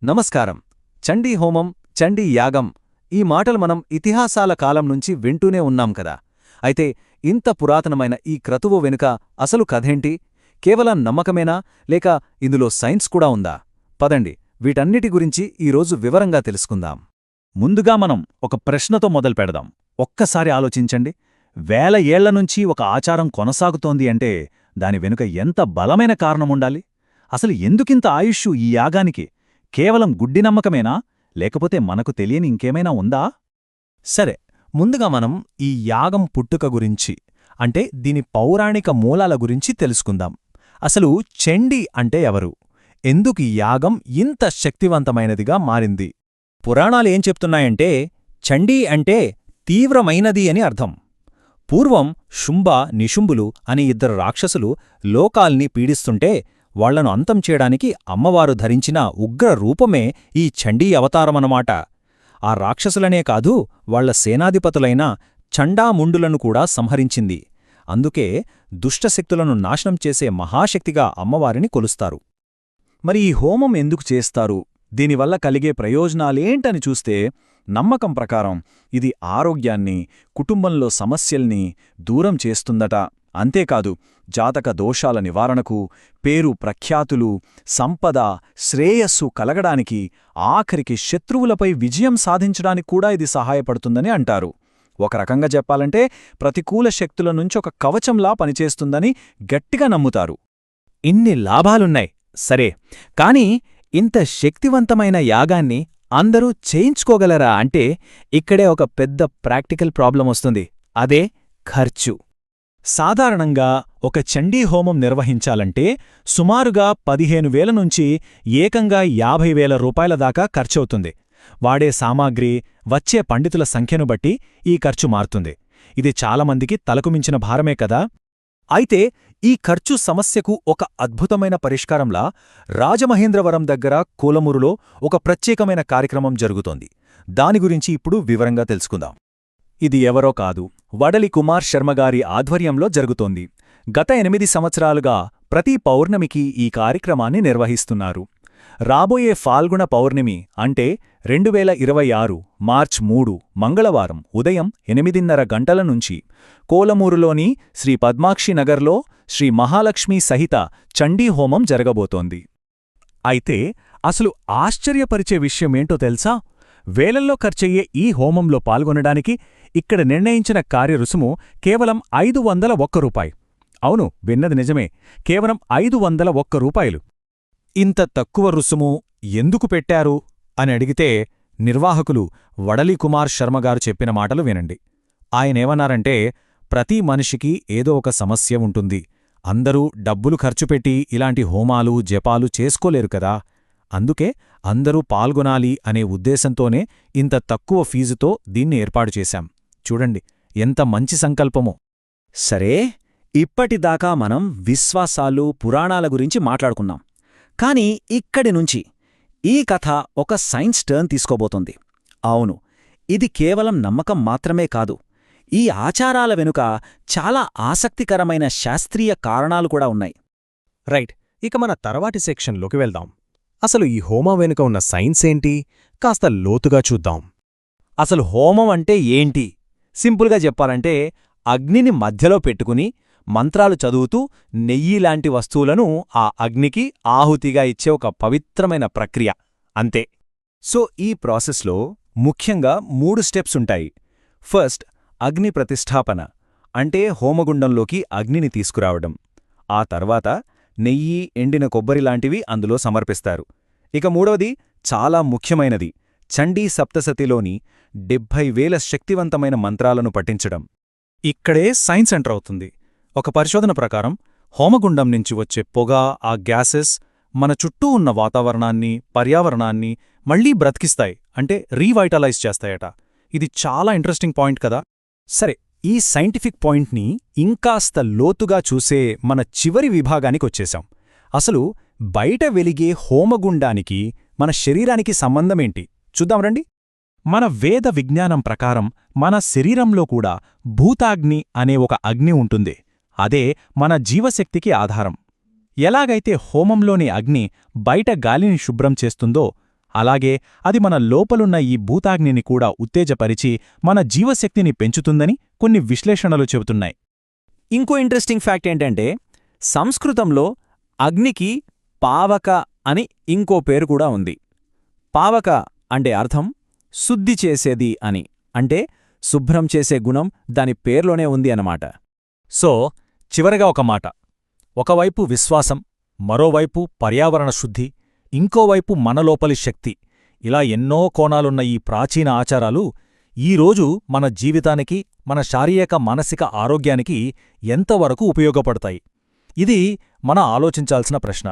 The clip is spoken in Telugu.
నమస్కారం. చండీ హోమం, చండీ యాగం ఈ మాటలు మనం ఇతిహాసాల కాలం నుంచి వింటూనే ఉన్నాం కదా. అయితే ఇంత పురాతనమైన ఈ క్రతువు వెనుక అసలు కథేంటి? కేవలం నమ్మకమేనా, లేక ఇందులో సైన్స్ కూడా ఉందా? పదండి, వీటన్నిటి గురించి ఈరోజు వివరంగా తెలుసుకుందాం. ముందుగా మనం ఒక ప్రశ్నతో మొదలుపెడదాం. ఒక్కసారి ఆలోచించండి. వేల ఏళ్లనుంచి ఒక ఆచారం కొనసాగుతోంది అంటే దాని వెనుక ఎంత బలమైన కారణముండాలి? అసలు ఎందుకింత ఆయుష్షు ఈ యాగానికి? కేవలం గుడ్డి నమ్మకమేనా, లేకపోతే మనకు తెలియని ఇంకేమైనా ఉందా? సరే, ముందుగా మనం ఈ యాగం పుట్టుక గురించి, అంటే దీని పౌరాణిక మూలాల గురించి తెలుసుకుందాం. అసలు చండీ అంటే ఎవరు? ఎందుకు ఈ యాగం ఇంత శక్తివంతమైనదిగా మారింది? పురాణాలేం చెప్తున్నాయంటే చండీ అంటే తీవ్రమైనది అని అర్థం. పూర్వం శుంభ, నిశుంభులు అని ఇద్దరు రాక్షసులు లోకాల్ని పీడిస్తుంటే వాళ్లను అంతం చేయడానికి అమ్మవారు ధరించిన ఉగ్ర రూపమే ఈ చండీ అవతారమన్నమాట. ఆ రాక్షసులనే కాదు, వాళ్ల సేనాధిపతులైన చండాముండులను కూడా సంహరించింది. అందుకే దుష్టశక్తులను నాశనం చేసే మహాశక్తిగా అమ్మవారిని కొలుస్తారు. మరి ఈ హోమం ఎందుకు చేస్తారు? దీనివల్ల కలిగే ప్రయోజనాలేంటని చూస్తే, నమ్మకం ప్రకారం ఇది ఆరోగ్యాన్ని, కుటుంబంలో సమస్యల్ని దూరం చేస్తుందట. అంతేకాదు, జాతక దోషాల నివారణకు, పేరు ప్రఖ్యాతులు, సంపద, శ్రేయస్సు కలగడానికి, ఆఖరికి శత్రువులపై విజయం సాధించడానికి కూడా ఇది సహాయపడుతుందని అంటారు. ఒక రకంగా చెప్పాలంటే ప్రతికూల శక్తుల నుంచి ఒక కవచంలా పనిచేస్తుందని గట్టిగా నమ్ముతారు. ఇన్ని లాభాలున్నాయి సరే, కాని ఇంత శక్తివంతమైన యాగాన్ని అందరూ చేయించుకోగలరా అంటే ఇక్కడే ఒక పెద్ద ప్రాక్టికల్ ప్రాబ్లం వస్తుంది. అదే ఖర్చు. సాధారణంగా ఒక చండీ హోమం నిర్వహించాలంటే సుమారుగా 15,000 నుంచి ఏకంగా 50,000 రూపాయల దాకా ఖర్చవుతుంది. వాడే సామాగ్రి, వచ్చే పండితుల సంఖ్యను బట్టి ఈ ఖర్చు మారుతుంది. ఇది చాలామందికి తలకుమించిన భారమే కదా. అయితే ఈ ఖర్చు సమస్యకు ఒక అద్భుతమైన పరిష్కారంలా రాజమహేంద్రవరం దగ్గర కూలమూరులో ఒక ప్రత్యేకమైన కార్యక్రమం జరుగుతోంది. దాని గురించి ఇప్పుడు వివరంగా తెలుసుకుందాం. ఇది ఎవరో కాదు, వడలి కుమార్ శర్మగారి ఆధ్వర్యంలో జరుగుతోంది. గత 8 సంవత్సరాలుగా ప్రతి పౌర్ణమికి ఈ కార్యక్రమాన్ని నిర్వహిస్తున్నారు. రాబోయే ఫాల్గుణ పౌర్ణమి అంటే 2026 మార్చ్ 3 మంగళవారం ఉదయం 8:30 గంటల నుంచి కోలమూరులోని శ్రీ పద్మాక్షి నగర్లో శ్రీ మహాలక్ష్మి సహిత చండీ హోమం జరగబోతోంది. అయితే అసలు ఆశ్చర్యపరిచే విషయమేంటో తెలుసా? వేలల్లో ఖర్చయ్యే ఈ హోమంలో పాల్గొనడానికి ఇక్కడ నిర్ణయించిన కార్యరుసుము కేవలం 501 రూపాయి. అవును, విన్నది నిజమే, కేవలం 501 రూపాయలు. ఇంత తక్కువ రుసుము ఎందుకు పెట్టారు అని అడిగితే నిర్వాహకులు వడలి కుమార్ శర్మగారు చెప్పిన మాటలు వినండి. ఆయనేమన్నారంటే, ప్రతి మనిషికి ఏదో ఒక సమస్య ఉంటుంది. అందరూ డబ్బులు ఖర్చుపెట్టి ఇలాంటి హోమాలు, జపాలు చేసుకోలేరు కదా. అందుకే అందరూ పాల్గొనాలి అనే ఉద్దేశంతోనే ఇంత తక్కువ ఫీజుతో దీన్ని ఏర్పాటు చేశాం. చూడండి, ఎంత మంచి సంకల్పమో. సరే, ఇప్పటిదాకా మనం విశ్వాసాలు, పురాణాల గురించి మాట్లాడుకున్నాం. కాని ఇక్కడి నుంచి ఈ కథ ఒక సైన్స్ టర్న్ తీసుకోబోతోంది. అవును, ఇది కేవలం నమ్మకం మాత్రమే కాదు. ఈ ఆచారాల వెనుక చాలా ఆసక్తికరమైన శాస్త్రీయ కారణాలు కూడా ఉన్నాయి. రైట్, ఇక మన తర్వాటి సెక్షన్లోకి వెళ్దాం. అసలు ఈ హోమం వెనుక ఉన్న సైన్స్ ఏంటి? కాస్త లోతుగా చూద్దాం. అసలు హోమం అంటే ఏంటి? సింపుల్గా చెప్పాలంటే అగ్నిని మధ్యలో పెట్టుకుని మంత్రాలు చదువుతూ నెయ్యిలాంటి వస్తువులను ఆ అగ్నికి ఆహుతిగా ఇచ్చే ఒక పవిత్రమైన ప్రక్రియ, అంతే. సో ఈ ప్రాసెస్లో ముఖ్యంగా 3 స్టెప్స్ ఉంటాయి. ఫస్ట్, అగ్ని ప్రతిష్ఠాపన, అంటే హోమగుండంలోకి అగ్నిని తీసుకురావడం. ఆ తర్వాత నెయ్యి, ఎండిన కొబ్బరిలాంటివి అందులో సమర్పిస్తారు. ఇక మూడవది చాలా ముఖ్యమైనది, చండీ సప్తసతిలోని 70,000 శక్తివంతమైన మంత్రాలను పఠించడం. ఇక్కడే సైన్స్ ఎంటర్ అవుతుంది. ఒక పరిశోధన ప్రకారం హోమగుండం నుంచి వచ్చే పొగ, ఆ గ్యాసెస్ మన చుట్టూ ఉన్న వాతావరణాన్ని, పర్యావరణాన్ని మళ్లీ బ్రతికిస్తాయి, అంటే రీవైటలైజ్ చేస్తాయట. ఇది చాలా ఇంట్రెస్టింగ్ పాయింట్ కదా. సరే, ఈ సైంటిఫిక్ పాయింట్ని ఇంకాస్త లోతుగా చూసే మన చివరి విభాగానికొచ్చేశాం. అసలు బయట వెలిగే హోమగుండానికి మన శరీరానికి సంబంధమేంటి చూద్దాం రండి. మన వేద విజ్ఞానం ప్రకారం మన శరీరంలో కూడా భూతాగ్ని అనే ఒక అగ్ని ఉంటుంది. అదే మన జీవశక్తికి ఆధారం. ఎలాగైతే హోమంలోని అగ్ని బయట గాలిని శుభ్రం చేస్తుందో, అలాగే అది మన లోపలున్న ఈ భూతాగ్నిని కూడా ఉత్తేజపరిచి మన జీవశక్తిని పెంచుతుందని కొన్ని విశ్లేషణలు చెబుతున్నాయి. ఇంకో ఇంట్రెస్టింగ్ ఫ్యాక్ట్ ఏంటంటే సంస్కృతంలో అగ్నికి పావక అని ఇంకో పేరు కూడా ఉంది. పావక అంటే అర్థం శుద్ధి చేసేది అని, అంటే శుభ్రం చేసే గుణం దాని పేర్లోనే ఉంది అన్నమాట. సో చివరగా ఒక మాట, ఒకవైపు విశ్వాసం, మరోవైపు పర్యావరణ శుద్ధి, ఇంకోవైపు మనలోపలి శక్తి, ఇలా ఎన్నో కోణాలున్న ఈ ప్రాచీన ఆచారాలు ఈరోజు మన జీవితానికి, మన శారీరక మానసిక ఆరోగ్యానికి ఎంతవరకు ఉపయోగపడతాయి? ఇది మన ఆలోచించాల్సిన ప్రశ్న.